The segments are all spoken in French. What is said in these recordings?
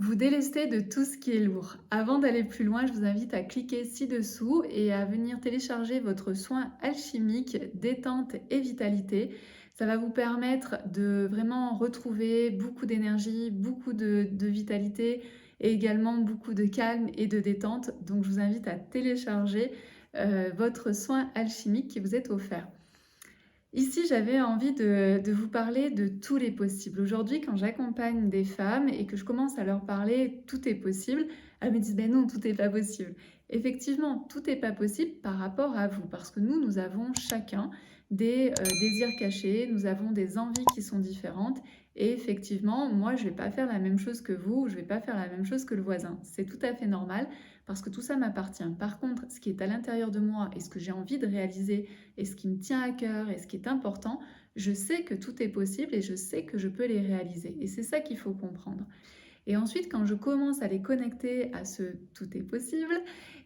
Vous délestez de tout ce qui est lourd. Avant d'aller plus loin, je vous invite à cliquer ci-dessous et à venir télécharger votre soin alchimique détente et vitalité. Ça va vous permettre de vraiment retrouver beaucoup d'énergie, beaucoup de vitalité et également beaucoup de calme et de détente. Donc je vous invite à télécharger votre soin alchimique qui vous est offert. Ici, j'avais envie de vous parler de tous les possibles. Aujourd'hui, quand j'accompagne des femmes et que je commence à leur parler tout est possible, elles me disent ben non, tout n'est pas possible. Effectivement, tout n'est pas possible par rapport à vous, parce que nous avons chacun des désirs cachés, nous avons des envies qui sont différentes. Et effectivement, moi, je ne vais pas faire la même chose que vous, je ne vais pas faire la même chose que le voisin. C'est tout à fait normal parce que tout ça m'appartient. Par contre, ce qui est à l'intérieur de moi et ce que j'ai envie de réaliser, et ce qui me tient à cœur et ce qui est important, je sais que tout est possible et je sais que je peux les réaliser. Et c'est ça qu'il faut comprendre. Et ensuite, quand je commence à les connecter à ce tout est possible,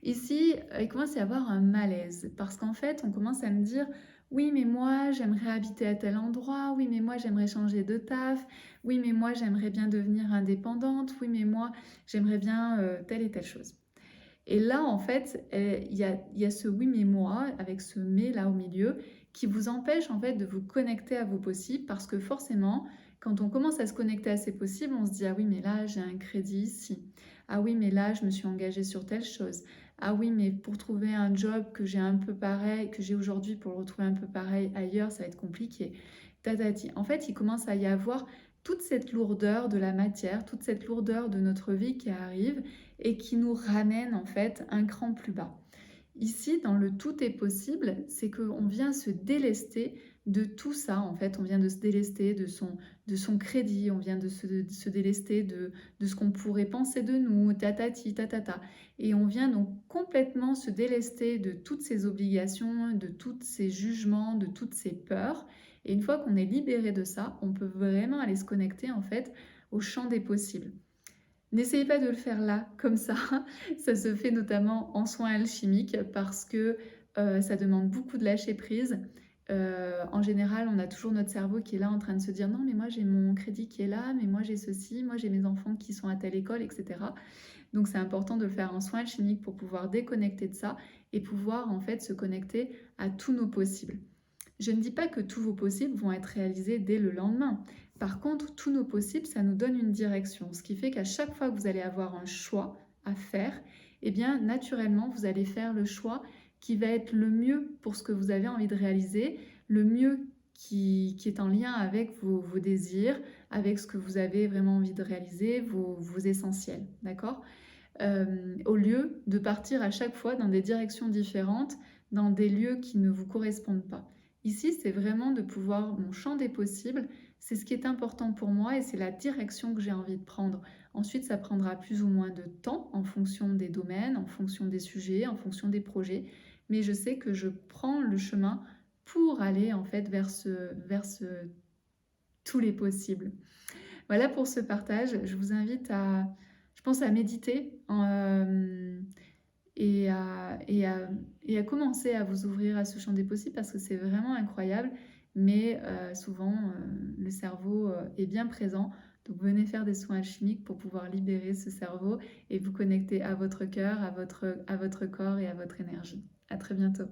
ici, il commence à y avoir un malaise. Parce qu'en fait, on commence à me dire, oui, mais moi, j'aimerais habiter à tel endroit. Oui, mais moi, j'aimerais changer de taf. Oui, mais moi, j'aimerais bien devenir indépendante. Oui, mais moi, j'aimerais bien telle et telle chose. Et là, en fait, il y a ce oui mais moi, avec ce mais là au milieu, qui vous empêche en fait de vous connecter à vos possibles, parce que forcément, quand on commence à se connecter à ses possibles, on se dit ah oui mais là j'ai un crédit ici, ah oui mais là je me suis engagée sur telle chose, ah oui mais pour trouver un job que j'ai un peu pareil, que j'ai aujourd'hui pour le retrouver un peu pareil ailleurs, ça va être compliqué. Tatati. En fait, il commence à y avoir toute cette lourdeur de la matière, toute cette lourdeur de notre vie qui arrive et qui nous ramène en fait un cran plus bas. Ici, dans le tout est possible, c'est qu'on vient se délester de tout ça, en fait. On vient de se délester de son crédit, on vient de se délester de ce qu'on pourrait penser de nous, tatati, tatata. Et on vient donc complètement se délester de toutes ces obligations, de tous ces jugements, de toutes ces peurs. Et une fois qu'on est libéré de ça, on peut vraiment aller se connecter, en fait, au champ des possibles. N'essayez pas de le faire là, comme ça. Ça se fait notamment en soins alchimiques parce que ça demande beaucoup de lâcher prise. En général, on a toujours notre cerveau qui est là en train de se dire non, mais moi j'ai mon crédit qui est là, mais moi j'ai ceci, moi j'ai mes enfants qui sont à telle école, etc. Donc c'est important de le faire en soins alchimiques pour pouvoir déconnecter de ça et pouvoir en fait se connecter à tous nos possibles. Je ne dis pas que tous vos possibles vont être réalisés dès le lendemain. Par contre, tous nos possibles, ça nous donne une direction. Ce qui fait qu'à chaque fois que vous allez avoir un choix à faire, eh bien, naturellement, vous allez faire le choix qui va être le mieux pour ce que vous avez envie de réaliser, le mieux qui est en lien avec vos désirs, avec ce que vous avez vraiment envie de réaliser, vos essentiels. D'accord? Au lieu de partir à chaque fois dans des directions différentes, dans des lieux qui ne vous correspondent pas. Ici, c'est vraiment de pouvoir, mon champ des possibles, c'est ce qui est important pour moi et c'est la direction que j'ai envie de prendre. Ensuite, ça prendra plus ou moins de temps en fonction des domaines, en fonction des sujets, en fonction des projets, mais je sais que je prends le chemin pour aller en fait vers ce tous les possibles. Voilà pour ce partage. Je vous invite à, je pense, à méditer et à commencer à vous ouvrir à ce champ des possibles parce que c'est vraiment incroyable. Mais souvent, le cerveau est bien présent. Donc venez faire des soins alchimiques pour pouvoir libérer ce cerveau et vous connecter à votre cœur, à votre corps et à votre énergie. À très bientôt.